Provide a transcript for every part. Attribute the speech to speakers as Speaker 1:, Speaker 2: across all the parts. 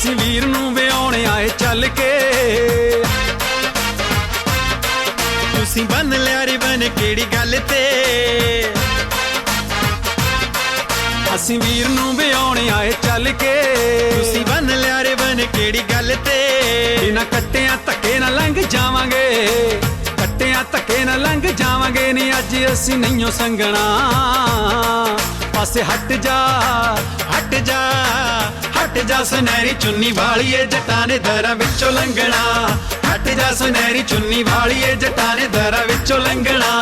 Speaker 1: ਅਸੀਂ ਵੀਰ ਨੂੰ ਵਿਆਹੁਣ ਆਏ ਚੱਲ ਕੇ।
Speaker 2: ਤੁਸੀਂ ਬੰਨ ਲਿਆ ਰਿਬਨ ਕਿਹੜੀ ਗੱਲ ਤੇ।
Speaker 1: ਅਸੀਂ ਵੀਰ ਨੂੰ ਵਿਆਹੁਣ ਆਏ ਚੱਲ ਕੇ।
Speaker 2: ਤੁਸੀਂ ਬੰਨ ਲਿਆ ਰਿਬਨ ਕਿਹੜੀ ਗੱਲ ਤੇ।
Speaker 1: ਬਿਨਾਂ ਕੱਟਿਆਂ ਧੱਕੇ ਨਾ ਲੰਘ ਜਾਵਾਂਗੇ, ਕੱਟਿਆਂ ਧੱਕੇ ਨਾ ਲੰਘ ਜਾਵਾਂਗੇ ਨੀ ਅੱਜ ਅਸੀਂ ਨਹੀਂਓ ਸੰਗਣਾ। ਪਾਸੇ ਹਟ ਜਾ
Speaker 2: ਹਟ ਜਾ
Speaker 1: ਹਟ ਜਾ ਸੁਨਹਿਰੀ ਚੁੰਨੀ ਵਾਲੀਏ ਜੱਟਾਂ ਨੇ ਦਰਾਂ ਵਿੱਚੋਂ ਲੰਘਣਾ। ਹਟ ਜਾ ਸੁਨਹਿਰੀ ਚੁੰਨੀ ਵਾਲੀਏ ਜੱਟਾਂ ਨੇ ਦਰਾਂ ਵਿੱਚੋਂ ਲੰਘਣਾ।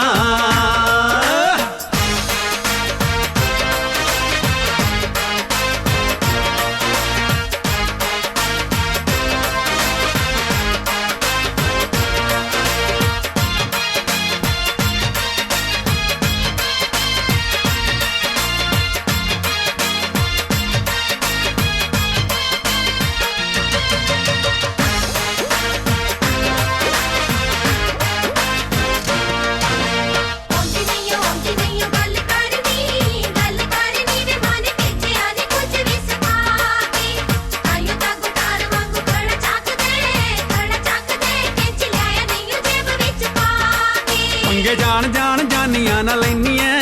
Speaker 1: ਪੰਗੇ ਜਾਣ ਜਾਣ ਜਾਨੀਆਂ ਨਾ ਲੈਨੀਆਂ,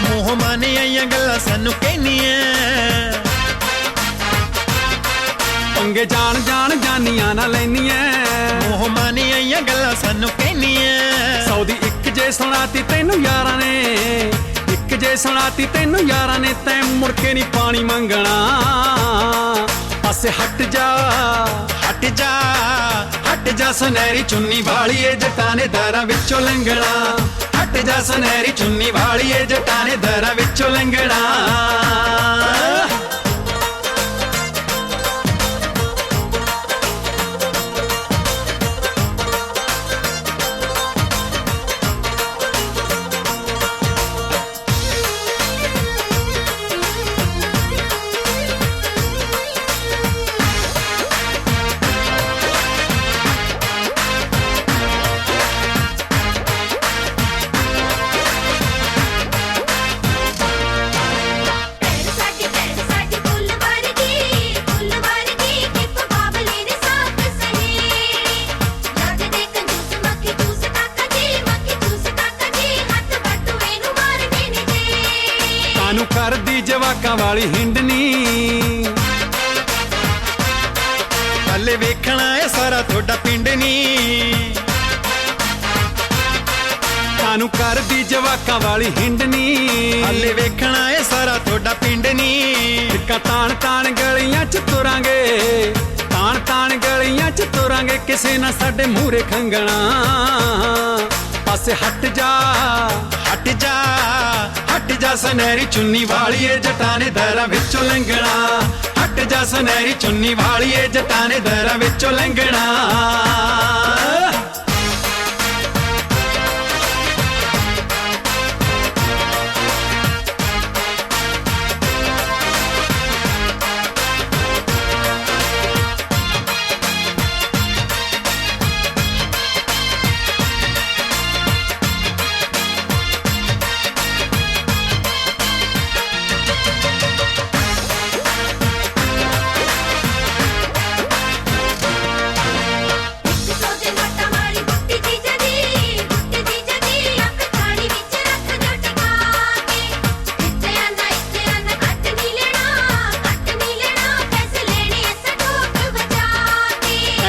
Speaker 2: ਮੂੰਹ ਮਾਨੇ ਆਈਆਂ ਗੱਲਾਂ ਸਾਨੂੰ ਕਹਿਨੀਆਂ।
Speaker 1: ਪੰਗੇ ਜਾਣ ਜਾਣ ਜਾਨੀਆਂ ਨਾ ਲੈਨੀਆਂ,
Speaker 2: ਮੂੰਹ ਮਾਨੇ ਆਈਆਂ ਗੱਲਾਂ ਸਾਨੂੰ ਕਹਿਨੀਆਂ।
Speaker 1: ਸੌ ਦੀ ਇੱਕ ਜੇ ਸੁਣਾਤੀ ਤੈਨੂੰ ਯਾਰਾਂ ਨੇ, ਇੱਕ ਜੇ ਸੁਣਾਤੀ ਤੈਨੂੰ ਯਾਰਾਂ ਨੇ ਤੈਂ ਮੁੜ ਕੇ ਨਹੀਂ ਪਾਣੀ ਮੰਗਣਾ। ਪਾਸੇ ਹਟ ਜਾ
Speaker 2: ਹਟ ਜਾ
Speaker 1: ਹਟ ਜਾ ਸੁਨਹਿਰੀ ਚੁੰਨੀ ਵਾਲੀਏ ਜੱਟਾਂ ਨੇ ਦਰਾਂ ਵਿੱਚੋਂ ਲੰਘਣਾ। ਹਟ ਜਾ ਸੁਨਹਿਰੀ ਚੁੰਨੀ ਵਾਲੀਏ ਜੱਟਾਂ ਨੇ ਦਰਾਂ ਵਿੱਚੋਂ ਲੰਘਣਾ। ਕਾਨੂੰ ਕਰਦੀ ਜਵਾਕਾਂ ਵਾਲੀ ਹਿੰਡਨੀ,
Speaker 2: ਹਲੇ ਵੇਖਣਾ ਏ ਸਾਰਾ ਤੁਹਾਡਾ ਪਿੰਡ ਨੀ।
Speaker 1: ਕਾਨੂੰ ਕਰਦੀ ਜਵਾਕਾਂ ਵਾਲੀ ਹਿੰਡਨੀ,
Speaker 2: ਹਲੇ ਵੇਖਣਾ ਏ ਸਾਰਾ ਤੁਹਾਡਾ ਪਿੰਡ ਨੀ।
Speaker 1: ਟਿੱਕਾ ਤਾਣ ਤਾਣ ਗਲੀਆਂ ਚ ਤੁਰਾਂਗੇ, ਤਾਣ ਤਾਣ ਗਲੀਆਂ ਚ ਤੁਰਾਂਗੇ ਕਿਸੇ ਨਾ ਸਾਡੇ ਮੂਹਰੇ ਖੰਗਣਾ। ਪਾਸੇ ਹਟ ਜਾ
Speaker 2: ਹਟ ਜਾ
Speaker 1: ਹਟ ਜਾ ਸੁਨਹਿਰੀ ਚੁੰਨੀ ਵਾਲੀਏ ਜੱਟਾਂ ਨੇ ਦਰਾਂ ਵਿੱਚੋਂ ਲੰਘਣਾ। ਹਟ ਜਾ ਸੁਨਹਿਰੀ ਚੁੰਨੀ ਵਾਲੀਏ ਜੱਟਾਂ ਨੇ ਦਰਾਂ ਵਿੱਚੋਂ ਲੰਘਣਾ।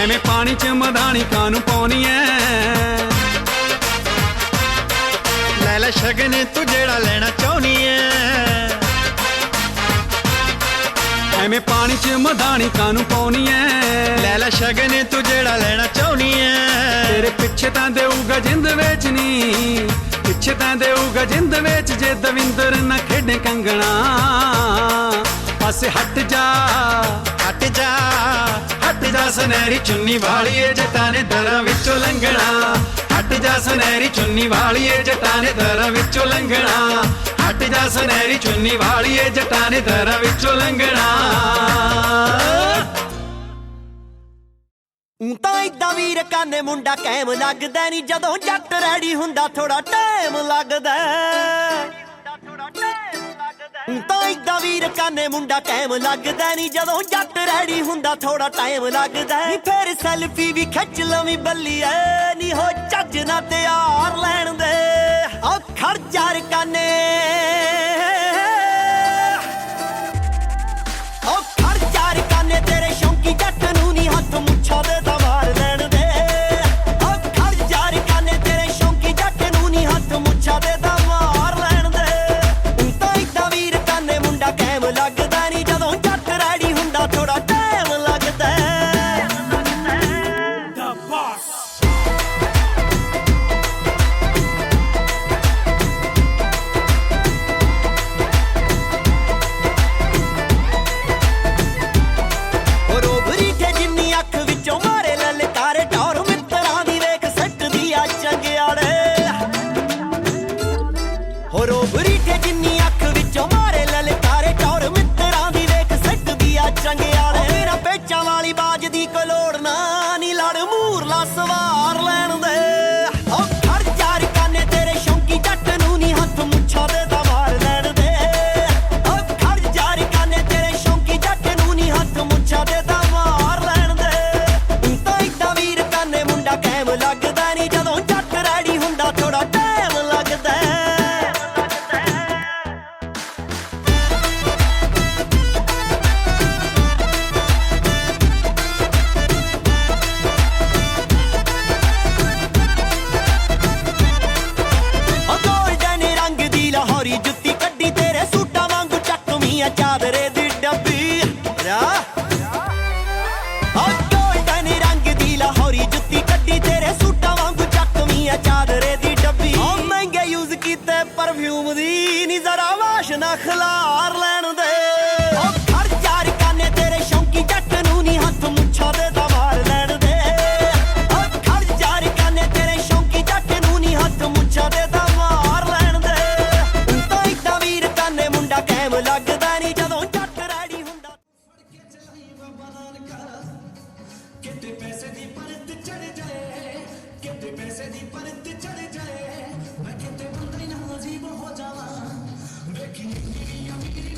Speaker 1: ਐਵੇਂ ਪਾਣੀ ਚ ਮਧਾਣੀ ਕਾਨੂੰ ਪਾਉਣੀ ਐ,
Speaker 2: ਲੈ ਲੈ ਸ਼ਗਨ ਤੂੰ ਜਿਹੜਾ ਲੈਣਾ ਚਾਹੁੰਨੀ ਐ।
Speaker 1: ਐਵੇਂ ਪਾਣੀ ਚ ਮਧਾਣੀ ਕਾਨੂੰ ਪਾਉਣੀ ਐ,
Speaker 2: ਲੈ ਲੈ ਸ਼ਗਨ ਤੂੰ ਜਿਹੜਾ ਲੈਣਾ ਚਾਹੁੰਨੀ ਐ।
Speaker 1: ਤੇਰੇ ਪਿੱਛੇ ਤਾਂ ਦੇਊਗਾ ਜਿੰਦ ਵੇਚਨੀ, ਪਿੱਛੇ ਤਾਂ ਦੇਊਗਾ ਜਿੰਦ ਵੇਚ ਜੇ ਦਵਿੰਦਰ ਨਾ ਖੇਡੇ ਕੰਗਣਾ। ਪਾਸੇ ਹਟ ਜਾ
Speaker 2: ਹਟ ਜਾ
Speaker 1: ਹਟ ਜਾ ਸੁਨਹਿਰੀ ਚੁੰਨੀ ਵਾਲੀਏ ਜੱਟਾਂ ਨੇ ਦਰਾਂ ਵਿੱਚੋਂ ਲੰਘਣਾ। ਹਟ ਜਾ ਸੁਨਹਿਰੀ ਚੁੰਨੀ ਵਾਲੀਏ ਜੱਟਾਂ ਨੇ ਦਰਾਂ ਵਿੱਚੋਂ ਲੰਘਣਾ। ਹਟ ਜਾ ਸੁਨਹਿਰੀ ਚੁੰਨੀ ਵਾਲੀਏ ਜੱਟਾਂ ਨੇ ਦਰਾਂ ਵਿੱਚੋਂ ਲੰਘਣਾ।
Speaker 3: ਤਾਂ ਇਦਾਂ ਵੀਰ ਕਾਨੇ ਮੁੰਡਾ ਕਾਇਮ ਲੱਗਦਾ ਨੀ, ਜਦੋਂ ਜੱਟ ਰੈਡੀ ਹੁੰਦਾ ਥੋੜਾ ਟਾਈਮ ਲੱਗਦਾ। ਤਾਂ ਇਦਾਂ ਵੀਰ ਕਾਨੇ ਮੁੰਡਾ ਕਾਇਮ ਲੱਗਦਾ ਨਹੀਂ ਜਦੋਂ ਜੱਟ ਰੈਡੀ ਹੁੰਦਾ ਥੋੜਾ ਟਾਈਮ ਲੱਗਦਾ ਨੀ ਫੇਰ ਸੈਲਫੀ ਵੀ ਖਿੱਚ ਲਵੀਂ ਬੱਲੀਏ ਨੀ ਹੋ ਚੱਜ ਨਾ ਤਿਆਰ ਲੈਣ ਦੇ ਓ ਖੜ ਜਾ ਕਾਨੇ ਓ ਖੜ ਜਾ ਕਾਨੇ ਤੇਰੇ ਸ਼ੌਂਕੀ ਜੱਟ ਨੂੰ ਨੀ ਹੱਥ ਮੁੱਛਾਂ ਦੇ ਦਵਾਰ ਲੈਣ ਦੇ ਓ ਖੜ ਜਾ ਕਾਨੇ ਤੇਰੇ ਸ਼ੌਂਕੀ ਜੱਟ ਨੂੰ ਨੀ ਹੱਥ ਮੁੱਛਾਂ ਦੇ ਦਵਾਰ ਲੈਣ ਦੇ ਤਾਂ ਇਦਾਂ ਵੀਰ ਕਾਨੇ ਮੁੰਡਾ ਕਾਇਮ ਲੱਗਦਾ ਨਹੀਂ ਜਦੋਂ ਜੱਟ ਰੈਡੀ ਹੁੰਦਾ ਥੋੜਾ ਟਾਈਮ ਲੱਗਦਾ
Speaker 2: The boss.
Speaker 3: ਰੋਬਰੀ ਤੇ ਜਿੰਨੀ ਅੱਖ ਵਿੱਚੋਂ ਮਾਰੇ ਲਲਕਾਰੇ ਟੌਰ ਮਿੱਤਰਾਂ ਦੀ ਵੇਖ ਸੱਟਦੀ ਆ ਚੰਗਿਆੜੇ ਹੋ ਰੋਬਰੀ ਤੇ ਜਿੰਨੀ ਅੱਖ ਵਿੱਚੋਂ ਮਾਰੇ ਲਲਕਾਰੇ ਟੌਰ ਮਿੱਤਰਾਂ ਦੀ ਵੇਖ ਸੱਟਦੀ ਆ ਚੰਗਿਆੜੇ ਮੇਰਾ ਪੇਚਾਂ ਵਾਲੀ ਬਾਜ ਦੀ ਕੋਈ ਲੋੜ ਨਾ ਨੀ ਲੜ ਮੂਰਲਾ ਸਵਾਰ ਲੈਣ ਦੇ ਓ ਖੜ ਜਾ ਕਾਨੇ ਤੇਰੇ ਸ਼ੌਂਕੀ ਜੱਟ ਨੂੰ ਨੀ ਹੱਥ ਮੁੱਛਾਂ ਦੇ ਦਵਾਰ ਲੈਣ ਦੇ ਓ ਖੜ ਜਾ ਕਾਨੇ ਤੇਰੇ ਸ਼ੌਂਕੀ ਜੱਟ ਨੂੰ ਨੀ ਹੱਥ ਮੁੱਛਾਂ ਦੇ ਦਵਾਰ ਲੈਣ ਦੇ ਤਾਂ ਇਦਾਂ ਵੀਰ ਕਾਨੇ ਮੁੰਡਾ ਕਾਇਮ ਲੱਗਦਾ ਨਹੀਂ ਜਦੋਂ ਜੱਟ ਰੈਡੀ ਹੁੰਦਾ ਥੋੜਾ ਟਾਈਮ ਲੱਗਦਾ ਓ ਗੋਲਡਨ ਰੰਗ ਦੀ ਲਾਹੌਰੀ ਜੁੱਤੀ ਕੱਢੀ ਤੇਰੇ ਸੂਟਾਂ ਵਾਂਗੂ ਚੱਕਵੀਂ ਆ ਚਾਦਰੇ ਦੀ ਡੱਬੀ ਰਾ ਓ ਗੋਲਡਨ ਰੰਗ ਦੀ ਲਾਹੌਰੀ ਜੁੱਤੀ ਕੱਢੀ ਤੇਰੇ ਸੂਟਾਂ ਵਾਂਗੂ ਚੱਕਵੀਂ ਆ ਚਾਦਰੇ ਦੀ ਡੱਬੀ ਓ ਮਹਿੰਗੇ ਯੂਜ਼ ਕੀਤੇ ਪਰਫਿਊਮ ਦੀ ਨੀ ਜ਼ਰਾ ਵਾਸ਼ਨਾ ਖਿਲਾਰ ਲੈਣ ਦੇ ਓ ਖੜ ਜਾ ਕਾਨੇ ਤੇਰੇ ਸ਼ੌਂਕੀ ਜੱਟ ਨੂੰ ਨੀ ਹੱਥ ਮੁੱਛਾਂ ਦੇ ਦਵਾਰ ਲੈਣ ਦੇ ਓ ਖੜ ਜਾ ਕਾਨੇ ਤੇਰੇ ਸ਼ੌਂਕੀ ਜੱਟ ਨੂੰ ਨੀ ਹੱਥ ਮੁੱਛਾਂ ਦੇ ਦਵਾਰ ਲੈਣ ਦੇ ਤਾਂ ਇਦਾਂ ਵੀਰ ਕਾਨੇ ਮੁੰਡਾ ਕਾਇਮ ਲੱਗਦਾ ਨਹੀਂ ਜਦੋਂ ਜੱਟ ਰੈਡੀ ਹੁੰਦਾ
Speaker 1: ਕਿਤੇ ਪੈਸੇ ਦੀ ਪਰਤ ਚੜ ਜਾਏ ਕਿਤੇ ਪੈਸੇ ਦੀ ਪਰਤ ਚੜ ਜਾਏ ਮੈਂ ਕਿਤੇ ਬੰਦਾ ਹੀ ਨਾ ਅਜੀਬ ਹੋ ਜਾਵਾਂ ਵੇਖੀ ਮੇਰੀ ਅਮੀਰੀ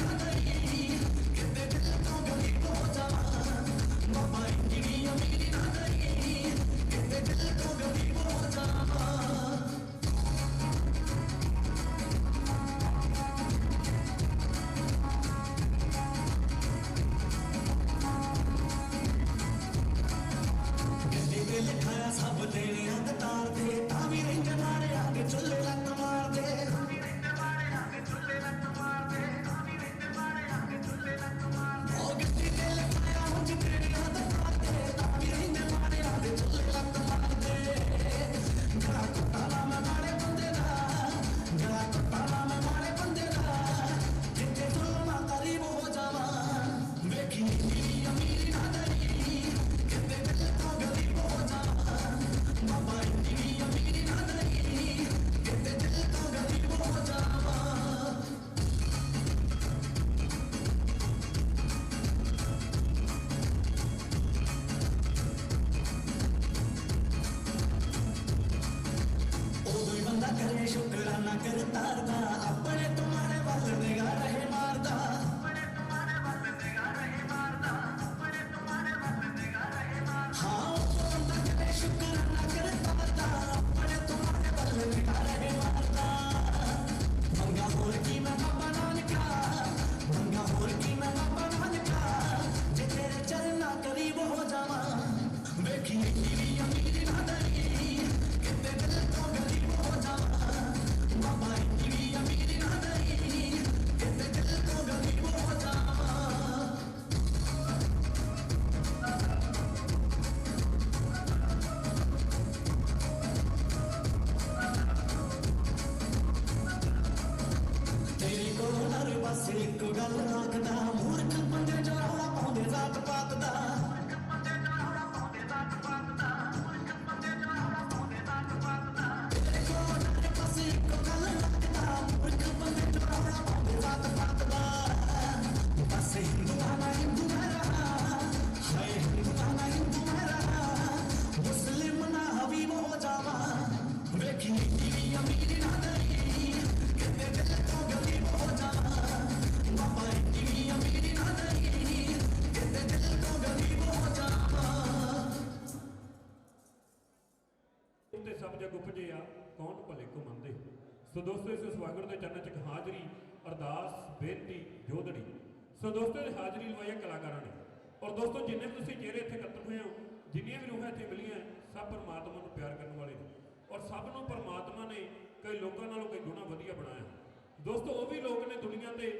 Speaker 4: सो दोस्तों इस वाहिगुरू के चरणों च हाजरी अरदास बेनती जोदड़ी। सो दोस्तों हाजरी लवाई है कलाकारों ने। और दोस्तों जिन्ने भी तुसीं चेहरे इत्थे इकट्ठे हुए हो, जिन्नियां भी रूहां इत्थे मिलियां, सब परमात्मा नूं प्यार करने वाले ने और सब नूं परमात्मा ने कई लोगों नालों कई गुणा वधिया बनाया। दोस्तों वो भी लोग ने दुनिया के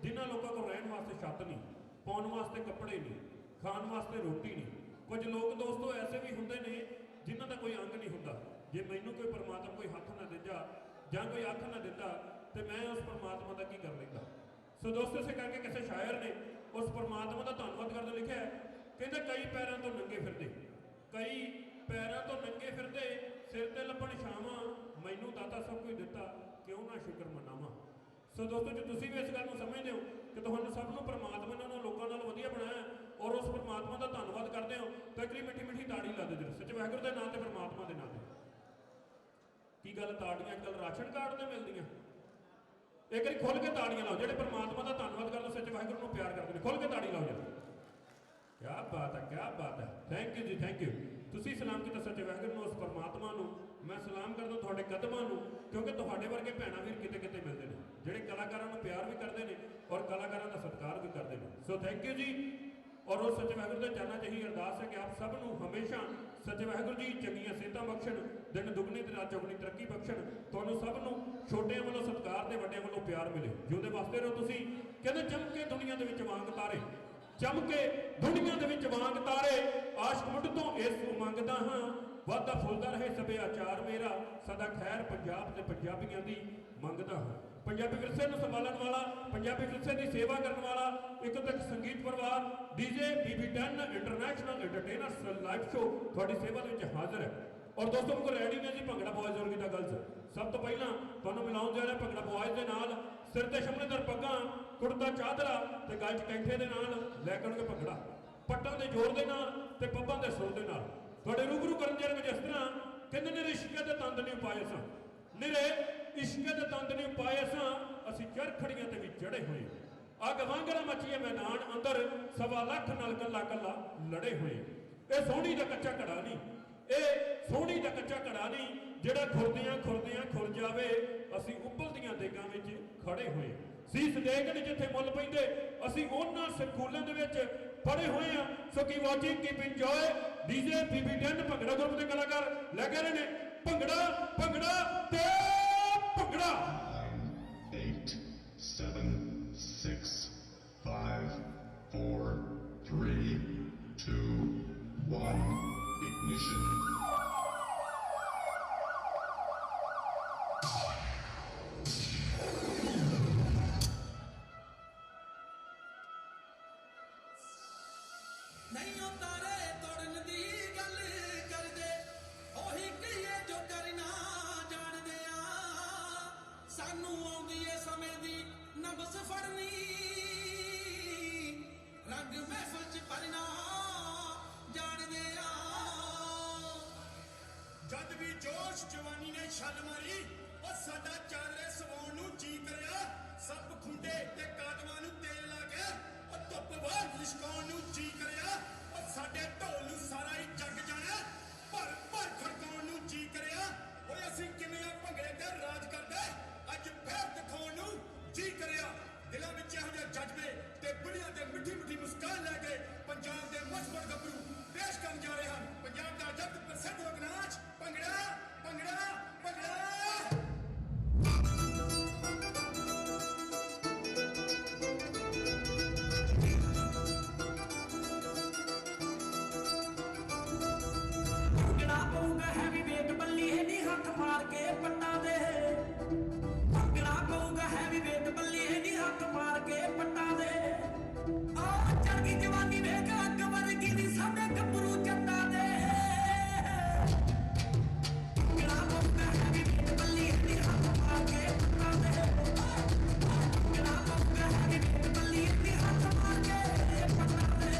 Speaker 4: जिन्हां लोगों को रहण वास्ते छत नहीं, पाउण वास्ते कपड़े नहीं, खाण वास्ते रोटी नहीं। कुछ लोग दोस्तों ऐसे भी हुंदे ने जिन्हां दा कोई अंग नहीं हुंदा। जे मैनूं कोई परमात्मा कोई हथ ना दिंदा जां कोई अख ना दिंदा तो मैं उस परमात्मा का की कर लेंदा। सो दोस्तों इसे करके किसी शायर ने उस परमात्मा का धन्नवाद करते लिखा है, कहते कई पैरों तो नंगे फिरदे, कई पैरों तो नंगे फिरदे, सिर ते लभण छावां, मैनू दाता सब कुछ दिता, क्यों ना शुक्र मनावां। सो दोस्तों जो तुसीं भी इस गल नूं समझदे हो कि तुहानूं सब नूं परमात्मा ने उन्हां लोकां नाल वधिया बनाया और उस परमात्मा का धन्नवाद करते हो तो एक मिठी मिठी ताड़ी ला दो जरूर सच्चे वाहिगुरू के नाम ते परमात्मा के नाम ते। की गल ताड़ियां अजकल राशन कार्ड ते मिलदियां? एक बार खुल के ताड़ियां लाओ जेडे परमात्मा का धन्नवाद करते सच्चे वाहिगुरू नूं प्यार करते हैं, खुल के ताड़ी लाओ जरूर। क्या बात है, क्या बात है, thank you ji, thank you. तुसीं सलाम किया सच्चे वाहिगुरू नूं, उस परमात्मा नूं मैं सलाम करदा तुहाडे कदमां नूं, क्योंकि तुहाडे वर्गे भैणां वीर किते किते मिलदे ने जिहड़े कलाकारां नूं प्यार भी करदे ने और कलाकारां दा सत्कार भी करदे ने। सो थैंक यू जी। और उस सच्चे वाहिगुरू के चरणों च यही अरदास है कि आप सब नूं हमेशा सच्चे वाहिगुरू जी चंगीआं सेहतां बख्शण, दिन दुगनी ते रात चौगुनी तरक्की बख्शण, तुहानूं सब नूं छोटिਆਂ ਵੱਲੋਂ सत्कार ते ਵੱਡਿਆਂ ਵੱਲੋਂ प्यार मिले, जिउंदे वास्ते रहो तुसीं। कहंदे चमके दुनिया दे विच वांग तारे, चमके दुनिया दे विच वांग तारे, आशिक मुੱਢ ਤੋਂ ਇਸ ਨੂੰ ਮੰਗਦਾ ਹਾਂ, वादा फुलदा रहे सभ्याचार मेरा, सदा खैर पंजाब ते पंजाबियों की मंगदा हाँ। पंजाबी विरसे नूं संभालण वाला, पंजाबी विरसे की सेवा करने वाला एक तक संगीत परिवार DJ BB10 international entertainers live show थोड़ी सेवा दे विच हाजिर है। और दोस्तों को रेडी ने जी भंगड़ा बॉयज और गीता गर्ल्स। सब तो पहला तुहानूं मिलाउण जा रहा भंगड़ा बॉयज दे नाल, सिर ते शमलेदार पग्गां, कुर्ता चादरा ते गल च कैंठे दे नाल लै के आउणगे भंगड़ा, पट्टां दे जोर दे नाल ते पब्बां दे सुर दे नाल तुहाडे रूबरू करन जा रहे जिस तरह कहंदे निरे इश्क दे तंद नहीं पाए सां, निरे इश्क दे तंद नहीं पाए सां, असीं चरखड़ियां ते भी चढ़े होए, अग वांगरा मचीए मैदान अंदर, 1.25 लाख नाल कल्ला कल्ला लड़े होए। ये सोहणी दा कच्चा घड़ा नहीं, ये सोहणी दा कच्चा घड़ा नहीं जिहड़ा खुरदियां खुरदियां खुर जावे, असीं उबलदियां देगां विच खड़े होए। सीस देग ने जिथे मुल पैंदे असीं उन्हां स्कूलों दे विच पढ़े हुए हैं। सो की watching keep enjoy DJ BB10 bhangra group के कलाकार लगे रहे ने भंगड़ा भंगड़ा ते भंगड़ा।
Speaker 5: 9, 8, 7, 6, 5, 4, 3, 2, 1, ignition.
Speaker 6: नहीं तारे तोड़न दी गल करदे, ओही कहिए जो करना जाणदे आ, सानू आउंदी ए समय दी नब्ज़ फड़नी, रंग महफिल च भरना जाणदे आ। जद भी जोश जवानी ने छल मारी, ओ साडा चादरे सवाउण नूं जी करिया, सब खुंडे ते कादमां नूं तेल ला के धुप वाल लिशकाउण नूं जी करिया, और साडे ढोल नूं सारा ही जग जाना भर भर खड़काउण नूं जी करिया। ओए असीं किवें आ भंगड़े ते राज करदे, अज फिर दिखाउण नूं जी करिया। दिलां विच इहो जिहा जज्बे ते बुढ़ियां ते मिठी मिठी मुस्कान लैके पंजाब दे मशहूर गभरू पेश करन जा रहे हैं पंजाब दा जग प्रसिद्ध लोक नाच भंगड़ा भंगड़ा भंगड़ा। हथ मार के पट्टा दे, भंगड़ा पऊगा है विवेक बल्ली नी हथ मार के पट्टा दे, आ चढ़ गई जवानी वेख अकबर गिरी साडे गभरू चट्टा दे, भंगड़ा पऊगा है विवेक बल्ली नी हथ मार के पट्टा दे, भंगड़ा पऊगा है विवेक बल्ली नी हथ मार के पट्टा दे।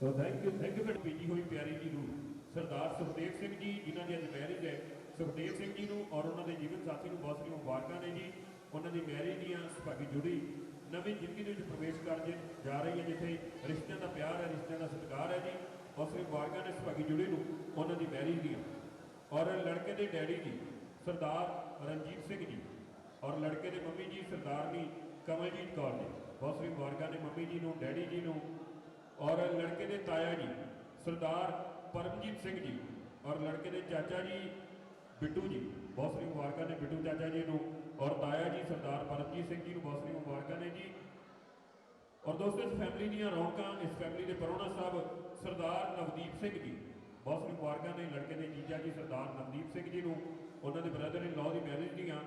Speaker 4: ਸੋ ਥੈਂਕ ਯੂ ਫਿਰ ਭੇਜੀ ਹੋਈ ਪਿਆਰੀ ਜੀ ਨੂੰ ਸਰਦਾਰ ਸੁਖਦੇਵ ਸਿੰਘ ਜੀ ਜਿਨ੍ਹਾਂ ਦੀ ਅੱਜ ਮੈਰਿਜ ਹੈ। ਸੁਖਦੇਵ ਸਿੰਘ ਜੀ ਨੂੰ ਔਰ ਉਹਨਾਂ ਦੇ ਜੀਵਨ ਸਾਥੀ ਨੂੰ ਬਹੁਤ ਸਾਰੀਆਂ ਮੁਬਾਰਕਾਂ ਨੇ ਜੀ। ਉਹਨਾਂ ਦੀ ਮੈਰਿਜ ਦੀਆਂ ਸੁਭਾਗੀ ਜੁੜੀ ਨਵੀਂ ਜ਼ਿੰਦਗੀ ਦੇ ਵਿੱਚ ਪ੍ਰਵੇਸ਼ ਕਰ ਜਾ ਰਹੀ ਹੈ, ਜਿੱਥੇ ਰਿਸ਼ਤਿਆਂ ਦਾ ਪਿਆਰ ਹੈ, ਰਿਸ਼ਤਿਆਂ ਦਾ ਸਤਿਕਾਰ ਹੈ ਜੀ। ਬਹੁਤ ਸਾਰੀਆਂ ਮੁਬਾਰਕਾਂ ਨੇ ਸੁਭਾਗੀ ਜੁੜੀ ਨੂੰ ਉਹਨਾਂ ਦੀ ਮੈਰਿਜ ਦੀਆਂ। ਔਰ ਲੜਕੇ ਦੇ ਡੈਡੀ ਜੀ ਸਰਦਾਰ ਰਣਜੀਤ ਸਿੰਘ ਜੀ ਔਰ ਲੜਕੇ ਦੇ ਮੰਮੀ ਜੀ ਸਰਦਾਰਨੀ ਕਮਲਜੀਤ ਕੌਰ ਜੀ। ਬਹੁਤ ਸਾਰੀਆਂ ਮੁਬਾਰਕਾਂ ਨੇ ਮੰਮੀ ਜੀ ਨੂੰ, ਡੈਡੀ ਜੀ ਨੂੰ। ਔਰ ਲੜਕੇ ਦੇ ਤਾਇਆ ਜੀ ਸਰਦਾਰ ਪਰਮਜੀਤ ਸਿੰਘ ਜੀ ਔਰ ਲੜਕੇ ਦੇ ਚਾਚਾ ਜੀ ਬਿੱਟੂ ਜੀ। ਬਹੁਤ ਸਾਰੀਆਂ ਮੁਬਾਰਕਾਂ ਨੇ ਬਿੱਟੂ ਚਾਚਾ ਜੀ ਨੂੰ ਔਰ ਤਾਇਆ ਜੀ ਸਰਦਾਰ ਪਰਮਜੀਤ ਸਿੰਘ ਜੀ ਨੂੰ ਬਹੁਤ ਸਾਰੀਆਂ ਮੁਬਾਰਕਾਂ ਨੇ ਜੀ। ਔਰ ਦੋਸਤੋ ਇਸ ਫੈਮਿਲੀ ਦੀਆਂ ਰੌਣਕਾਂ, ਇਸ ਫੈਮਿਲੀ ਦੇ ਪਰੌਣਾ ਸਾਹਿਬ ਸਰਦਾਰ ਨਵਦੀਪ ਸਿੰਘ ਜੀ। ਬਹੁਤ ਸਾਰੀਆਂ ਮੁਬਾਰਕਾਂ ਨੇ ਲੜਕੇ ਦੇ ਜੀਜਾ ਜੀ ਸਰਦਾਰ ਨਵਦੀਪ ਸਿੰਘ ਜੀ ਨੂੰ, ਉਹਨਾਂ ਦੇ brother in law the marriage ਦੀਆਂ।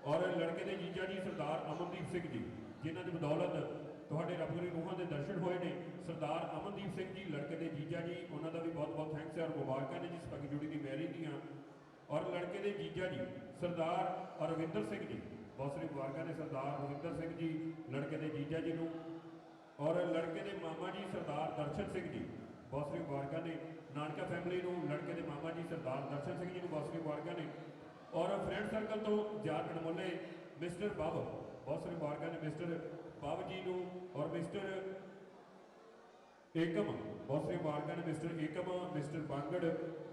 Speaker 4: ਔਰ ਲੜਕੇ ਦੇ ਜੀਜਾ ਜੀ ਸਰਦਾਰ ਅਮਨਦੀਪ ਸਿੰਘ ਜੀ, ਜਿਨ੍ਹਾਂ ਦੀ ਬਦੌਲਤ ਤੁਹਾਡੇ ਰੱਬ ਦੀ ਰੂਹਾਂ ਦੇ ਦਰਸ਼ਨ ਹੋਏ ਨੇ। ਸਰਦਾਰ ਅਮਨਦੀਪ ਸਿੰਘ ਜੀ ਲੜਕੇ ਦੇ ਜੀਜਾ ਜੀ, ਉਹਨਾਂ ਦਾ ਵੀ ਬਹੁਤ ਬਹੁਤ ਥੈਂਕਸ ਹੈ ਔਰ ਮੁਬਾਰਕਾਂ ਨੇ ਜੀ ਸੁਭਾਗੀ ਜੁੜੀ ਦੀ ਮੈਰਿਜ ਦੀਆਂ। ਔਰ ਲੜਕੇ ਦੇ ਜੀਜਾ ਜੀ ਸਰਦਾਰ ਰਵਿੰਦਰ ਸਿੰਘ ਜੀ, ਬਹੁਤ ਸਾਰੀ ਮੁਬਾਰਕਾਂ ਨੇ ਸਰਦਾਰ ਰਵਿੰਦਰ ਸਿੰਘ ਜੀ ਲੜਕੇ ਦੇ ਜੀਜਾ ਜੀ ਨੂੰ। ਔਰ ਲੜਕੇ ਦੇ ਮਾਮਾ ਜੀ ਸਰਦਾਰ ਦਰਸ਼ਨ ਸਿੰਘ ਜੀ, ਬਹੁਤ ਸਾਰੀ ਮੁਬਾਰਕਾਂ ਨੇ ਨਾਨਕਾ ਫੈਮਿਲੀ ਨੂੰ। ਲੜਕੇ ਦੇ ਮਾਮਾ ਜੀ ਸਰਦਾਰ ਦਰਸ਼ਨ ਸਿੰਘ ਜੀ ਨੂੰ ਬਹੁਤ ਸਾਰੀ ਮੁਬਾਰਕਾਂ ਨੇ। ਔਰ ਫਰੈਂਡ ਸਰਕਲ ਤੋਂ ਯਾਰ ਅਣਮੁੱਲੇ ਮਿਸਟਰ ਬੱਬ, ਬਹੁਤ ਸਾਰੀ ਮੁਬਾਰਕਾਂ ਨੇ ਮਿਸਟਰ ਬੱਬ ਜੀ ਨੂੰ। ਔਰ ਮਿਸਟਰ ਏਕਮ, ਬਹੁਤ ਸਾਰੀ ਮੁਬਾਰਕਾਂ ਨੇ mister Ekam, mister Bangar,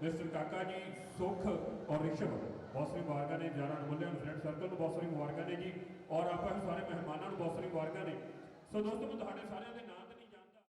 Speaker 4: mister ਕਾਕਾ ਜੀ, ਸੁਖ ਔਰ ਰਿਸ਼ਵ, ਬਹੁਤ ਸਾਰੀ ਮੁਬਾਰਕਾਂ ਨੇ ਯਾਰਾਂ ਅਣਮੁੱਲਿਆਂ ਨੂੰ, ਫਰੈਂਡ ਸਰਕਲ ਨੂੰ ਬਹੁਤ ਸਾਰੀ ਮੁਬਾਰਕਾਂ ਨੇ ਜੀ। ਔਰ ਆਪਾਂ ਸਾਰੇ ਮਹਿਮਾਨਾਂ ਨੂੰ ਬਹੁਤ ਸਾਰੀ ਮੁਬਾਰਕਾਂ ਨੇ। ਸੋ ਦੋਸਤੋ ਮੈਂ ਤੁਹਾਡੇ ਸਾਰਿਆਂ ਦੇ ਨਾਂ ਤੇ ਨਹੀਂ ਜਾਣਦਾ।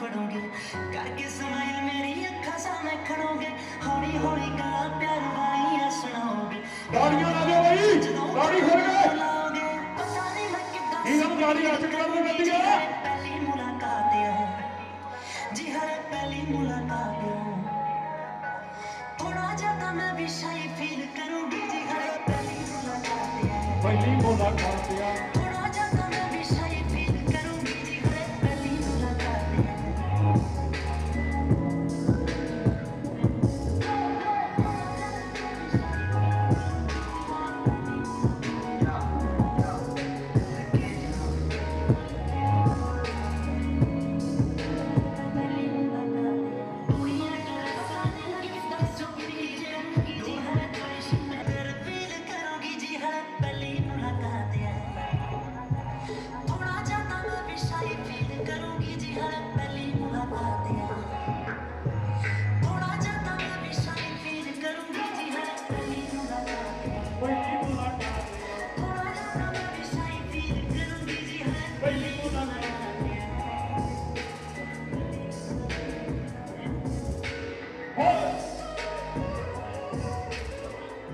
Speaker 3: फड़ोगे करके स्माइल मेरी अखा सामने खड़ोगे हौली हौली गल्लां प्यार वालियां सुनाओगे
Speaker 6: गाड़ियां ला दो भाई गाड़ी खोल गए
Speaker 3: बुलाओगे पता नहीं मैं कितना
Speaker 6: इन्हों गाड़ी आज कर दो गड्डी है
Speaker 3: पहली मुलाकात है जी हर पहली मुलाकात है थोड़ा ज्यादा मैं भी शाई फील करूंगी जी हर पहली मुलाकात है
Speaker 6: पहली मुलाकात है
Speaker 3: थोड़ा ज्यादा मैं भी शाई फील करूंगी जी हर पहली मुलाकात है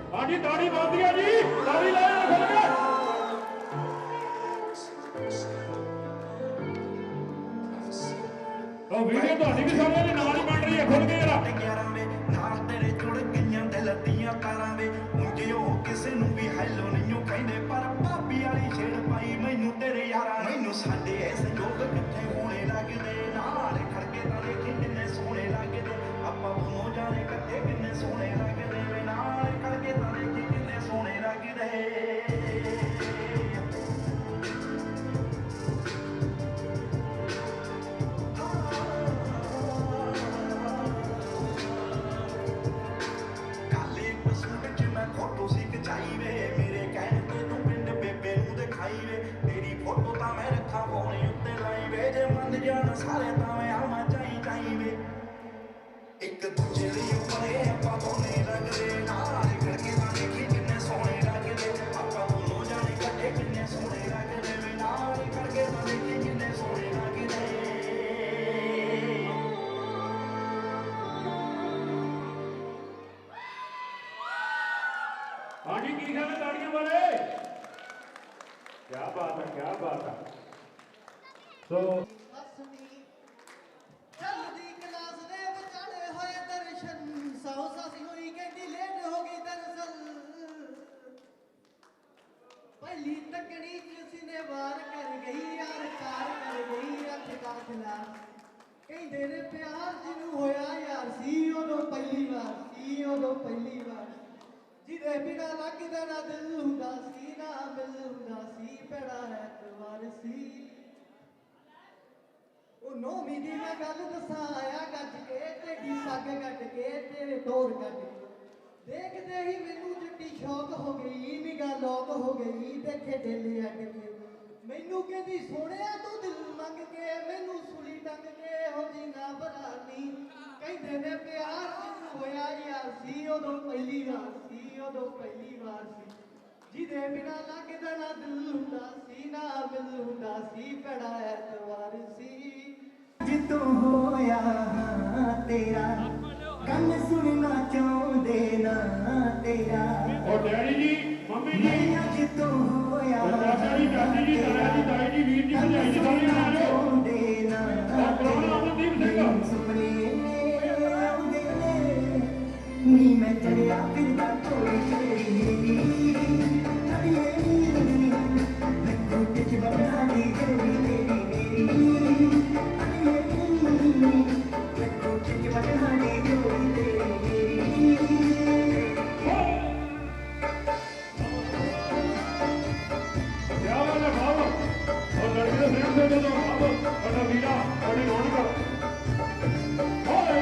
Speaker 6: हाँ जी ताड़ी बंद है जी ताड़ी लाया खोल गए तो वीडियो ਤੁਹਾਡੀ ਵੀ ਸਾਰਿਆਂ ਦੇ ਨਾਲ ਹੀ ਬਣ ਰਹੀ ਹੈ ਖੁੱਲ ਕੇ ਜਰਾ
Speaker 7: 11 ਵੇ ਨਾਲ ਤੇਰੇ ਜੁੜ ਗਈਆਂ ਦਿਲ ਦੀਆਂ ਤਾਰਾਂ ਵੇ ਉਂਝ ਉਹ ਕਿਸੇ ਨੂੰ ਵੀ ਹੈਲੋ ਨਹੀਂ ਉਹ ਕਹਿੰਦੇ ਪਰ ਭਾਬੀ ਵਾਲੀ ਛੇੜ ਪਾਈ ਮੈਨੂੰ ਤੇਰੇ ਯਾਰਾਂ ਮੈਨੂੰ ਸਾਡੇ ਇਸ ਜੋਗ ਕਿੱਥੇ ਹੋਣੇ ਲੱਗਦੇ ਨਾਲ ਖੜਕੇ ਤਾਂ ਦੇਖੀ ਕਿੰਨੇ ਸੋਹਣੇ ਲੱਗਦੇ ਆਪਾਂ ਦੋਨੋਂ ਜਾਣੇ ਇਕੱਠੇ ਕਿੰਨੇ ਸੋਹਣੇ ਲੱਗਦੇ ਵੇ ਨਾਲ ਖੜਕੇ ਤਾਂ ਦੇਖੀ ਕਿੰਨੇ ਸੋਹਣੇ ਲੱਗਦੇ ਕਾਲੇ ਕਸੂਟ ਚ ਮੈਂ ਫੋਟੋ ਸੀ ਖਿਚਾਈ ਵੇ ਮੇਰੇ ਕਹਿਣ ਤੇ ਤੂੰ ਪਿੰਡ ਬੇਬੇ ਨੂੰ ਦਿਖਾਈ ਵੇ ਤੇਰੀ ਫੋਟੋ ਤਾਂ ਮੈਂ ਰੱਖਾਂ ਫੋਨ ਉੱਤੇ ਲਾਈ ਵੇ ਜੇ ਮੰਨ ਜਾਣ ਸਾਰੇ ਤਾਂ ਮੈਂ ਆਵਾਂ ਚਾਈ ਵੇ ਇੱਕ ਦੂਜੇ ਲਈ ਉੱਪਰੇ ਆਪਾਂ ਦੋਨੇ ਲੱਗਦੇ ਨਾਲ ਖੜਕੇ ਤਾਂ ਦੇਖੀ ਕਿੰਨੇ ਸੋਹਣੇ ਲੱਗਦੇ ਆਪਾਂ ਦੋਨੋਂ ਜਾਣੇ ਇਕੱਠੇ ਕਿੰਨੇ ਸੋਹਣੇ ਲੱਗਦੇ ਵੇ ਨਾਲ ਖੜਕੇ ਤਾਂ ਦੇਖੀ ਕਿੰਨੇ ਸੋਹਣੇ ਲੱਗਦੇ
Speaker 6: हाँ जी की कहना ताड़ियों वाले क्या बात है तो
Speaker 8: ਚੱਲਦੀ ਕਲਾਸ ਦੇ ਵਿਚਾਲੇ ਹੋਏ ਦਰਸ਼ਨ ਸੌ ਸਾਸੀ ਹੋਈ ਕਹਿੰਦੀ ਲੇਟ ਹੋ ਗਈ ਦਰਸਲ ਪਹਿਲੀ ਤੱਕਣੀ ਚ ਸੀਨੇ ਵਾਰ ਕਰ ਗਈ ਯਾਰ ਕਾਰ ਕਰ ਗਈ ਅੱਖ ਦਾਖਲਾ ਕਹਿੰਦੇ ਨੇ ਪਿਆਰ ਜਿਹਨੂੰ ਹੋਇਆ ਯਾਰ ਸੀ ਉਦੋਂ ਪਹਿਲੀ ਵਾਰ ਜਿਹਦੇ ਬਿਨਾ ਲੱਗਦਾ ਨਾ ਦਿਲ ਹੁੰਦਾ ਸੀ ਨਾ ਮਿਲ ਹੁੰਦਾ ਸੀ ਬੜਾ ਐਤਵਾਰ ਸੀ ਉਹ ਨੌਵੀਂ ਦੀ ਮੈਂ ਗੱਲ ਦੱਸਾਂ ਆਇਆ ਗੱਜ ਕੇ ਤੇਰੀ ਪੱਗ ਕੱਟ ਕੇ ਤੇਰੇ ਟੋਰ ਕੱਟ ਕੇ ਦੇਖਦੇ ਹੀ ਮੈਨੂੰ ਜੱਟੀ ਸ਼ੌਕ ਹੋ ਗਈ ਨਿਗਾਹ ਲੋਕ ਹੋ ਗਈ ਦੇਖੇ ਦਿਲ ਅੱਡ ਕੇ ਮੈਨੂੰ ਕਹਿੰਦੀ ਸੋਹਣਿਆ ਤੂੰ ਦਿਲ ਮੰਗ ਕੇ ਮੈਨੂੰ ਸੁਲੀ ਟੰਗ ਕੇ ਹੋ ਜੀ ਨਾ ਬਰਾਨੀ ਕਹਿੰਦੇ ਨੇ ਪਿਆਰ ਜਿਹਨੂੰ ਹੋਇਆ ਯਾਰ ਸੀ ਉਦੋਂ ਪਹਿਲੀ ਵਾਰ ਸੀ ਜਿਹਦੇ ਬਿਨਾ ਲੱਗਦਾ ਨਾ ਦਿਲ ਹੁੰਦਾ ਸੀ ਨਾ ਮਿਲ ਹੁੰਦਾ ਸੀ ਬੜਾ ਐਤਵਾਰ ਸੀ
Speaker 3: ਜਿੱਤੋਂ ਹੋਇਆ ਤੇਰਾ ਕੰਨ ਸੁਣਨਾ ਚਾਹੁੰਦੇ ਨਾ ਤੇਰਾ
Speaker 6: और डैडी जी मम्मी जी
Speaker 3: ਮੈਂ ਜਿੱਤੋਂ ਹੋਇਆ
Speaker 6: चाचा जी चाची जी ताया जी ताई जी वीर जी भजाई जी सारे आ जाओ
Speaker 3: ਚਾਹੁੰਦੇ ਨਾ
Speaker 6: और कौन अमनदीप सिंह
Speaker 3: ਸੁਪਨੇ ਆਉਂਦੇ ਨੇ ਨੀ ਮੈਂ ਚੜਿਆ ਫਿਰਦਾ ਕੋਈ ਤੇਰੀ ਅੜੀਏ ਨੀ ਮੈਂ ਕੋਟੇ ਚ ਬਣਾ ਦੀ ਤੇਰੀ ਅੜੀਏ ਨੀ ਮੈਂ ਕੋਟੇ ਚ ਬਣਾ ਦੀ ਤੇਰੀ
Speaker 6: क्या बात है भाव और लड़के तो फ्रेंड से तो भाव और वीरा और रौनक ओए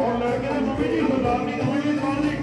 Speaker 4: और लड़के ने मम्मी जी सरदार दी मम्मी जी सवाल जी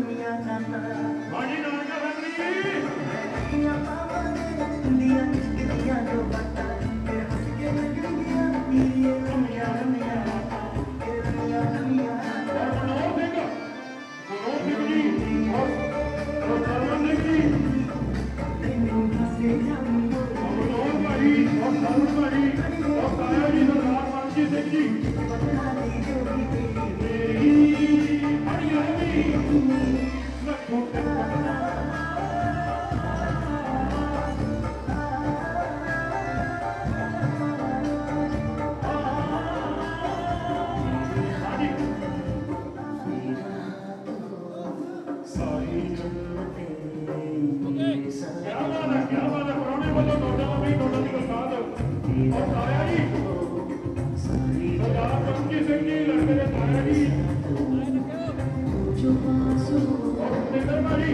Speaker 4: हाँ जी नानका फैमिली और मनोहर सिंह जी और सरवन सिंह जी और मनोहर भाई और सरवन भाई और काया जी सरदार मानसी सिंह जी बड़ी क्या बात है पुराने बोलो नोटा भी नोटा जी का साथ और ताया जी सरदार मानसी सिंह जी लड़के ने ताया जी और सुरेंद्र भाई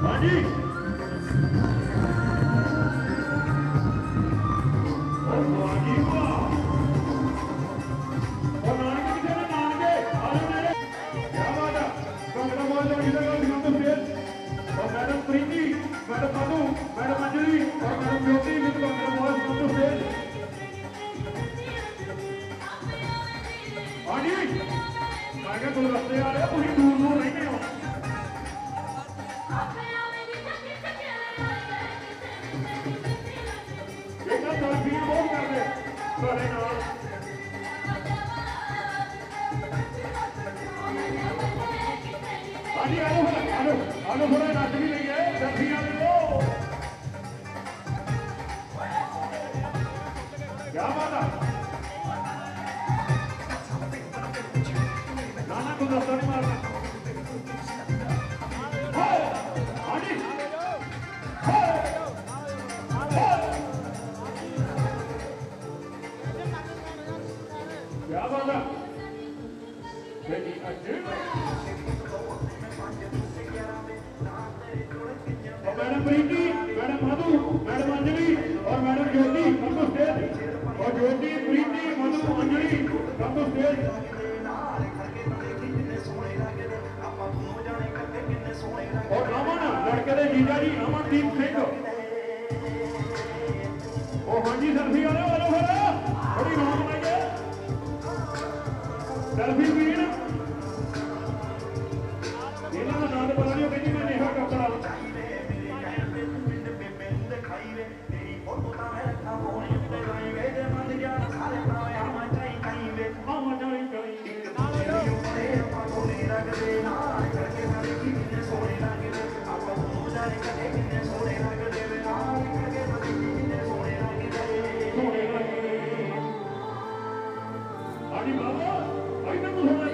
Speaker 4: हाँ जी और वाजी वाह और नानके किसे ने नानके आलो मेरे क्या बात है कंगना बोल दो इधर का ध्यान तो फेर और madam Preeti madam Madhu madam Anjali और मैडम ज्योति विद कंगना बोल दो फेर हाँ जी मैं क्या तुम रस्ते आ रहे हो पूरी दूर दूर रहते हो भीड़ बहुत कर दे सारे नाल हाँ जी आलो थोड़ा नच भी लइए जल्दी आ लो क्या बात है नाना को दस्ता नहीं मारना हाँ जी क्या बात है बेटी और madam Preeti madam Madhu madam Anjali और madam Jyoti come to stage और Jyoti Preeti Madhu Anjali come to stage और अमन लड़के दे जीजा जी अमनदीप सिंह ओ हाँ जी सेल्फी आ रहे हो बड़ी रौनक बनाइए सेल्फी ਵੀਰ ਇਹਨਾਂ ਦਾ ਨਾਮ ਪਤਾ ਨਹੀਂ ਉਹ ਕਹਿੰਦੀ ਮੈਂ ਨੇਹਾ ਕੱਪੜਾ ਆੜੀ ਬਾਬਾ ਇਹਨਾਂ ਨੂੰ ਹੋਣਾ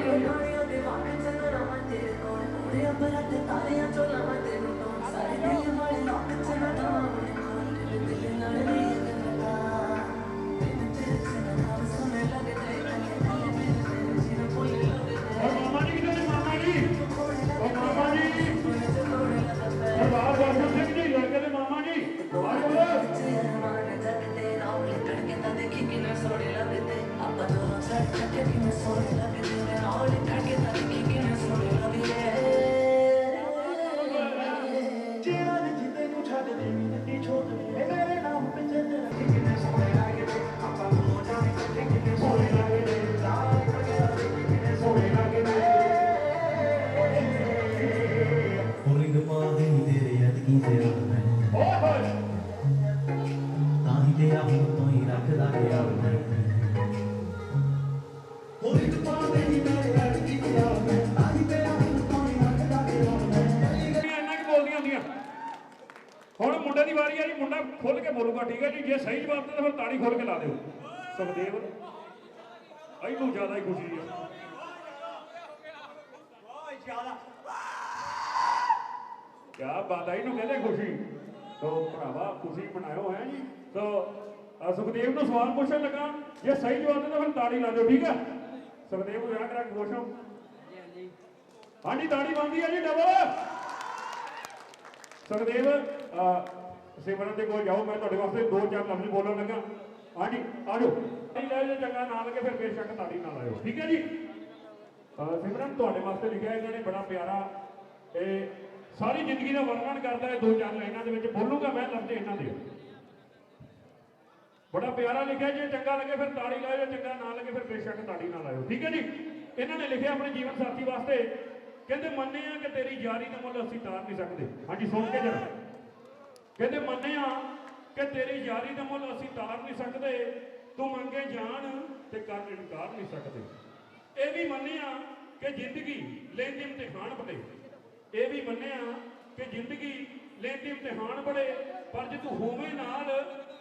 Speaker 9: Sohne lagde, ne aale dhadke ta dekhi ke na sohne lagde
Speaker 4: ਮੁੰਡੇ ਦੀ ਵਾਰੀ ਆ ਜੀ, ਮੁੰਡਾ ਖੁੱਲ ਕੇ ਬੋਲੂਗਾ, ਠੀਕ ਹੈ ਜੀ। ਜੇ ਸਹੀ ਜਵਾਬ ਦਿੰਦਾ ਫਿਰ ਤਾੜੀ ਖੋਲ ਕੇ ਲਾ ਦਿਓ। ਸੁਖਦੇਵ ਇਹਨੂੰ ਜ਼ਿਆਦਾ ਹੀ ਖੁਸ਼ੀ ਆ। ਕਿਆ ਬਾਤ ਹੈ, ਇਹਨੂੰ ਕਹਿੰਦੇ ਖੁਸ਼ੀ। ਤੋ ਭਰਾਵਾ ਖੁਸ਼ੀ ਮਨਾਇਓ ਹੈ ਜੀ। ਤੋ ਸੁਖਦੇਵ ਨੂੰ ਸਵਾਲ ਪੁੱਛਣ ਲੱਗਾ, ਜੇ ਸਹੀ ਜਵਾਬ ਦਿੰਦਾ ਫਿਰ ਤਾੜੀ ਲਾ ਦਿਓ, ਠੀਕ ਹੈ। ਸੁਖਦੇਵ ਨੂੰ ਵਿਆਹ ਕਰਾ ਕੇ ਖੁਸ਼ ਹੋ? ਹਾਂਜੀ ਤਾੜੀ ਬਣਦੀ ਹੈ ਜੀ ਡਬਲ। ਸੁਖਦੇਵ ਸਿਮਰਨ ਦੇ ਕੋਲ ਜਾਓ, ਮੈਂ ਤੁਹਾਡੇ ਵਾਸਤੇ 2-4 ਲਫ਼ਜ਼ ਬੋਲਣ ਲੱਗਾ। ਹਾਂਜੀ ਆ ਜਾਓ। ਲੈ ਜੇ ਚੰਗਾ ਨਾ ਲੱਗੇ ਫਿਰ ਬੇਸ਼ੱਕ ਤਾੜੀ ਨਾ ਲਾਇਓ, ਠੀਕ ਹੈ ਜੀ। ਸਿਮਰਨ ਤੁਹਾਡੇ ਵਾਸਤੇ ਲਿਖਿਆ ਇਹਨਾਂ ਨੇ, ਬੜਾ ਪਿਆਰਾ। ਇਹ ਸਾਰੀ ਜ਼ਿੰਦਗੀ ਦਾ ਵਰਣਨ ਕਰਦਾ ਹੈ 2-4 ਲਾਈਨਾਂ ਦੇ ਵਿੱਚ। ਬੋਲੂਗਾ ਮੈਂ ਲਫ਼ਜ਼ ਇਹਨਾਂ ਦੇ, ਬੜਾ ਪਿਆਰਾ ਲਿਖਿਆ। ਜੇ ਚੰਗਾ ਲੱਗੇ ਫਿਰ ਤਾੜੀ ਲਾਇਓ, ਜੇ ਚੰਗਾ ਨਾ ਲੱਗੇ ਫਿਰ ਬੇਸ਼ੱਕ ਤਾੜੀ ਨਾ ਲਾਇਓ, ਠੀਕ ਹੈ ਜੀ। ਇਹਨਾਂ ਨੇ ਲਿਖਿਆ ਆਪਣੇ ਜੀਵਨ ਸਾਥੀ ਵਾਸਤੇ, ਕਹਿੰਦੇ ਮੰਨੇ ਆ ਕਿ ਤੇਰੀ ਯਾਰੀ ਦਾ ਮੁੱਲ ਅਸੀਂ ਤਾਰ ਨਹੀਂ ਸਕਦੇ। ਹਾਂਜੀ ਸੁਣ ਕੇ ਜਰਾ। ਕਹਿੰਦੇ ਮੰਨੇ ਆ ਕਿ ਤੇਰੀ ਯਾਰੀ ਦਾ ਮੁੱਲ ਅਸੀਂ ਤਾਰ ਨਹੀਂ ਸਕਦੇ, ਤੂੰ ਮੰਗੇ ਜਾਣ ਤੇ ਕਰ ਇਨਕਾਰ ਨਹੀਂ ਸਕਦੇ। ਇਹ ਵੀ ਮੰਨੇ ਆ ਕਿ ਜ਼ਿੰਦਗੀ ਲੈਂਦੀ ਇਮਤਿਹਾਨ ਬੜੇ। ਇਹ ਵੀ ਮੰਨੇ ਆ ਕਿ ਜ਼ਿੰਦਗੀ ਲੈਂਦੀ ਇਮਤਿਹਾਨ ਬੜੇ, ਪਰ ਜੇ ਤੂੰ ਹੋਵੇਂ ਨਾਲ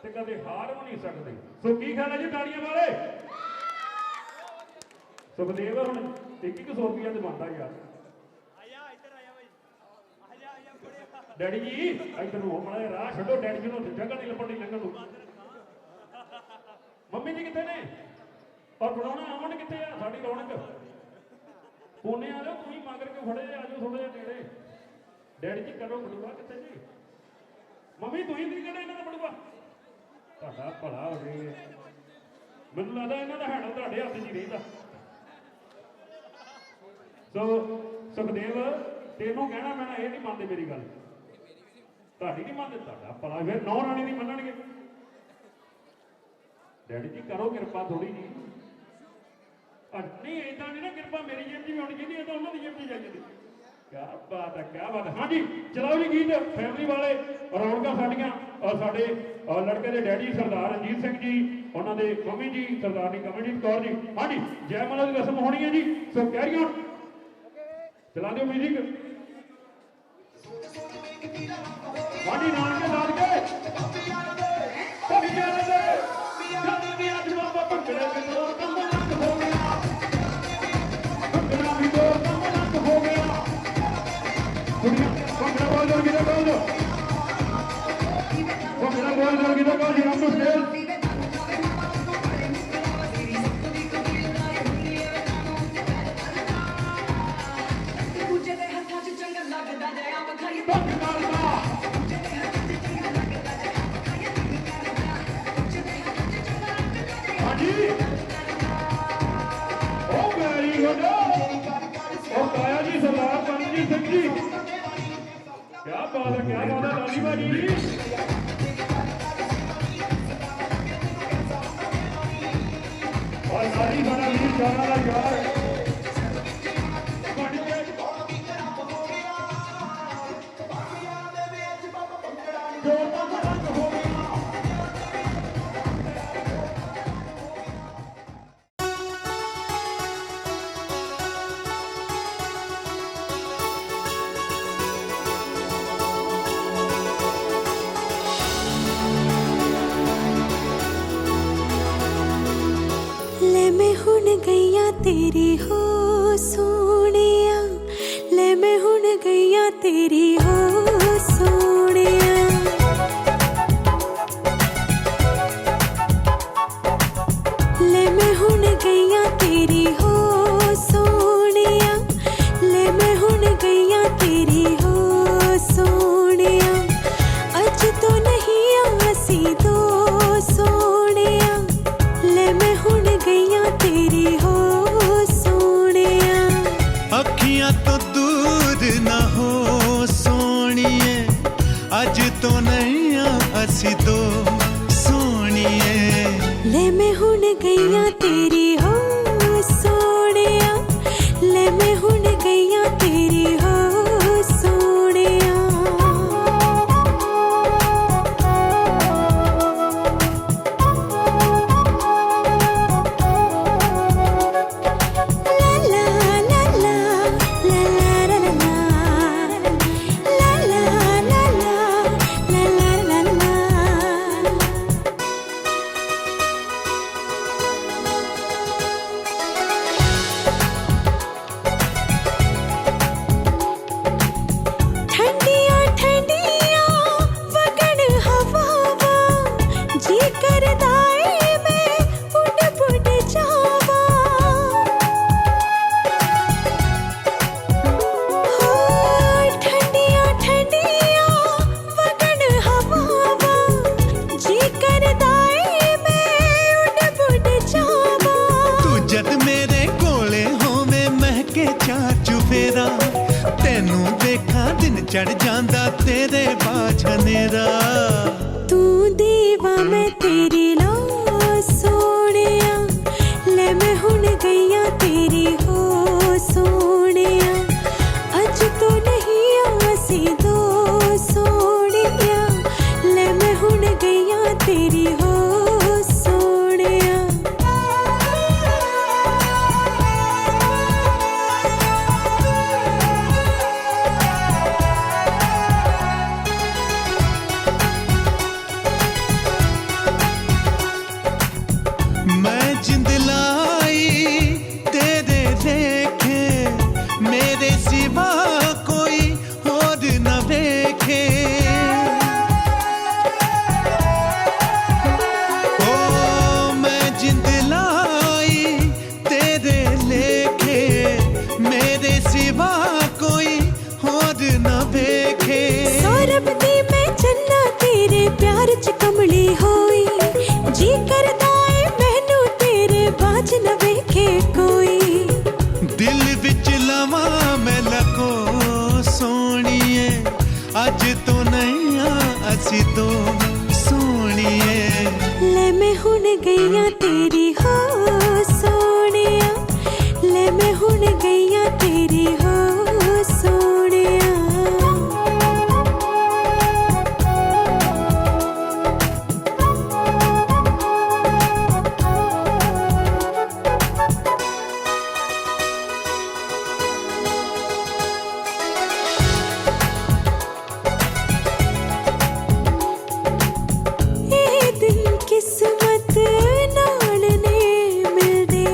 Speaker 4: ਤੇ ਕਦੇ ਹਾਰ ਵੀ ਨਹੀਂ ਸਕਦੇ। ਸੋ ਕੀ ਖਿਆਲ ਹੈ ਜੀ ਤਾੜੀਆਂ ਵਾਲੇ? ਸੁਖਦੇਵ ਹੁਣ 100 ਰੁਪਇਆ ਤੇ ਬਣਦਾ ਯਾਰ। ਡੈਡੀ ਜੀ ਇੱਧਰ ਨੂੰ ਬੜਾ ਰਾਹ ਛੱਡੋ, ਡੈਡੀ ਜੀ ਨੂੰ ਜਗ੍ਹਾ ਨਹੀਂ ਲੱਭਣੀ ਲੰਘਣ ਨੂੰ। ਮੰਮੀ ਜੀ ਕਿੱਥੇ ਨੇ? ਔਰ ਬਣਾਉਣਾ ਅਮਨ ਕਿੱਥੇ ਆ? ਸਾਡੀ ਰੌਣਕ ਕੋਨੇ ਆ ਜਾਓ, ਤੁਸੀਂ ਮਗਰ ਕੇ ਫੜੇ ਆ ਜਾਓ ਥੋੜਾ ਜਿਹਾ ਨੇੜੇ। ਡੈਡੀ ਜੀ ਕਰੋ ਬੜੂਆ ਕਿੱਥੇ ਜੀ? ਮੰਮੀ ਤੁਸੀਂ ਨਹੀਂ ਕਿਹੜਾ ਇਹਨਾਂ ਦਾ ਬੜੂਆ? ਤੁਹਾਡਾ ਭਲਾ ਹੋ ਜੇ। ਮੈਨੂੰ ਲੱਗਦਾ ਇਹਨਾਂ ਦਾ ਹੈਂਡਲ ਤੁਹਾਡੇ ਹੱਥ 'ਚ ਹੀ ਰਹਿੰਦਾ। ਸੋ ਸੁਖਦੇਵ ਤੈਨੂੰ ਕਹਿਣਾ ਪੈਣਾ, ਇਹ ਨਹੀਂ ਮੰਨਦੇ ਮੇਰੀ ਗੱਲ, ਤੁਹਾਡੀ ਨਹੀਂ ਮੰਨਦੇ। ਤੁਹਾਡਾ ਭਲਾ ਫਿਰ ਨੌ ਰਾਣੀ ਦੀ ਮੰਨਣਗੇ। ਡੈਡੀ ਜੀ ਕਰੋ ਕਿਰਪਾ ਥੋੜੀ ਜੀ। ਨਹੀਂ ਏਦਾਂ ਨਹੀਂ ਨਾ, ਕਿਰਪਾ ਮੇਰੀ ਜੇਬ 'ਚ ਵੀ ਹੋਣੀ ਚਾਹੀਦੀ, ਇਹ ਤਾਂ ਉਹਨਾਂ ਦੀ ਜੇਬ 'ਚ ਜਾਈ ਜਾਂਦੀ। ਕਿਆ ਬਾਤ ਹੈ, ਕਿਆ ਬਾਤ ਹੈ। ਹਾਂਜੀ ਚਲਾਓ ਜੀ ਗੀਤ ਫੈਮਿਲੀ ਵਾਲੇ। ਰੌਣਕਾਂ ਸਾਡੀਆਂ ਔਰ ਸਾਡੇ ਲੜਕੇ ਦੇ ਡੈਡੀ ਸਰਦਾਰ ਰਣਜੀਤ ਸਿੰਘ ਜੀ, ਉਹਨਾਂ ਦੇ ਮੰਮੀ ਜੀ ਸਰਦਾਰਨੀ ਕਮਲਜੀਤ ਕੌਰ ਜੀ। ਹਾਂਜੀ ਜੈਮਾਲਾ ਦੀ ਰਸਮ ਹੋਣੀ ਹੈ ਜੀ। ਸੋ ਕੈਰੀ ਔਨ, ਚਲਾ ਦਿਓ ਮਿਊਜ਼ਿਕ। ਹਾਂਜੀ ਨਾਨਕੇ ਨਾਨਕੇ ਜਦ ਵੀ ਅੱਜ ਬਾਬਾ ਭੰਗੜੇ ਵਿੱਚੋਂ ਕੰਮ ਲੱਗ ਹੋ ਗਿਆ, ਭੰਗੜਾ ਵੀ ਦੋ ਕੰਮ ਲੱਗ ਹੋ ਗਿਆ। ਦੁਨੀਆ ਭੰਗੜਾ ਬੋਲ ਦੋ ਕਿਹਦਾ ਬੋਲ ਦੋ, ਭੰਗੜਾ ਬੋਲ ਦੋ ਕਿਹਦਾ ਬੋਲ ਜੀ। ਆਪੋ ਸਟੇਜ क्या बात है, क्या बात है लाली भाजी। और लाली बड़ा वीर जाना यार।
Speaker 9: तेरी हो सोनिया, ले मैं हुण गईया तेरी हो सोनिया। ले मैं हुण गईया तेरी हो सोनिया, ले मैं हुण गईया तेरी हो सोनिया। अज तो नहीं आसी दो सोनिया, ले मैं हुण गईया तेरी हो।
Speaker 2: अखियां तो दूर ना हो सोनिए, अज तो नहीं असी दो सोनिए।
Speaker 9: ले मैं हुण गईया तेरी हो सोनिया, ले मैं हुण गईया तेरी हो Sonia. La la la la la la la la la la la
Speaker 2: दिन चढ़ जांदा तेरे बाझने दा
Speaker 9: तू दीवा मैं तेरी लो सोनिया ले मैं हुण गईया तेरी हो सोनिया अज तो नहीं आसी दो सोनिया ले मैं हुण गईया तेरी हो सोनिया
Speaker 2: मैं जिंद लाई तेरे लेखे मेरे सिवा कोई और न देखे ओ मैं जिंद लाई तेरे लेखे मेरे सिवा कोई और न देखे
Speaker 9: सौरभ दी मैं चन्ना तेरे प्यार च कमली होई जी करदा ए मैनू तेरे बाज न वेखे कोई
Speaker 2: दिल विच लवा मैं लको सोनिए अज तो नहीं असी तो सोनिए
Speaker 9: ले मैं हुण गईया तेरी हो सोनिया ले मैं हुण गईया तेरी हो सोनिया ਇਹ ਦਿਨ ਕਿਸਮਤ ਨਾਲ ਨੇ ਮਿਲਦੇ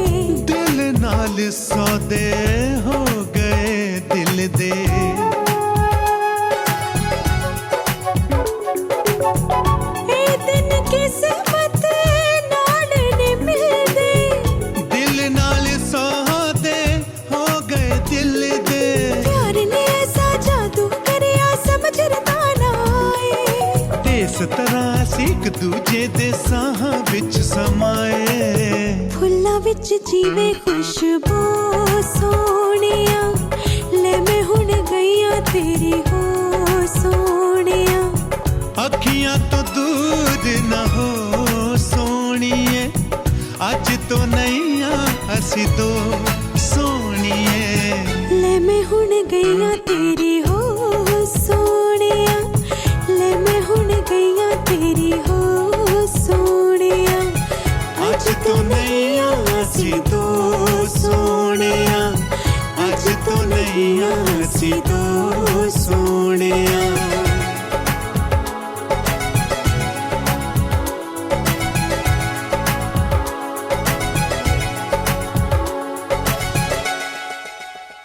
Speaker 2: दिल नाल सौदे हो गए दिल दे
Speaker 9: ਇਹ ਦਿਨ ਕਿਸਮਤ ਨਾਲ ਨੇ ਮਿਲਦੇ
Speaker 2: दिल नाल सौदे हो गए दिल दे
Speaker 9: प्यार ने ऐसा जादू करिया समझ रता ना आए
Speaker 2: इस तरह ਅਸੀਂ ਇੱਕ ਦੂਜੇ ਦੇ ਸਾਹਾਂ ਵਿੱਚ ਸਮਾਏ
Speaker 9: ਫੁੱਲਾਂ ਵਿੱਚ ਜੀਵੇ ਖੁਸ਼ਬੂ ਸੋਹਣਿਆ ਲੈ ਮੈਂ ਹੁਣ ਗਈਆਂ ਤੇਰੀ ਹੋ ਸੋਹਣਿਆ
Speaker 2: ਅੱਖੀਆਂ ਤੋਂ ਦੂਰ ਨਾ ਹੋ ਸੋਹਣੀਏ ਅੱਜ ਤੋਂ ਨਹੀਂ ਅਸੀਂ ਦੋ ਸੋਹਣੀਏ
Speaker 9: ਲੈ ਮੈਂ ਹੁਣ ਗਈਆਂ ਤੇਰੀ ਹੋ ਸੋਹਣਿਆ ਲੈ ਮੈਂ ਹੁਣ ਗਈਆਂ ਤੇਰੀ ਹੋ ਸੋਹਣਿਆ
Speaker 2: ਅੱਜ ਤੋਂ ਨਹੀਂ ਅਸੀਂ ਦੋ ਸੋਹਣਿਆ ਅੱਜ ਤੋਂ ਨਹੀਂ ਅਸੀਂ ਦੋ ਸੋਹਣਿਆ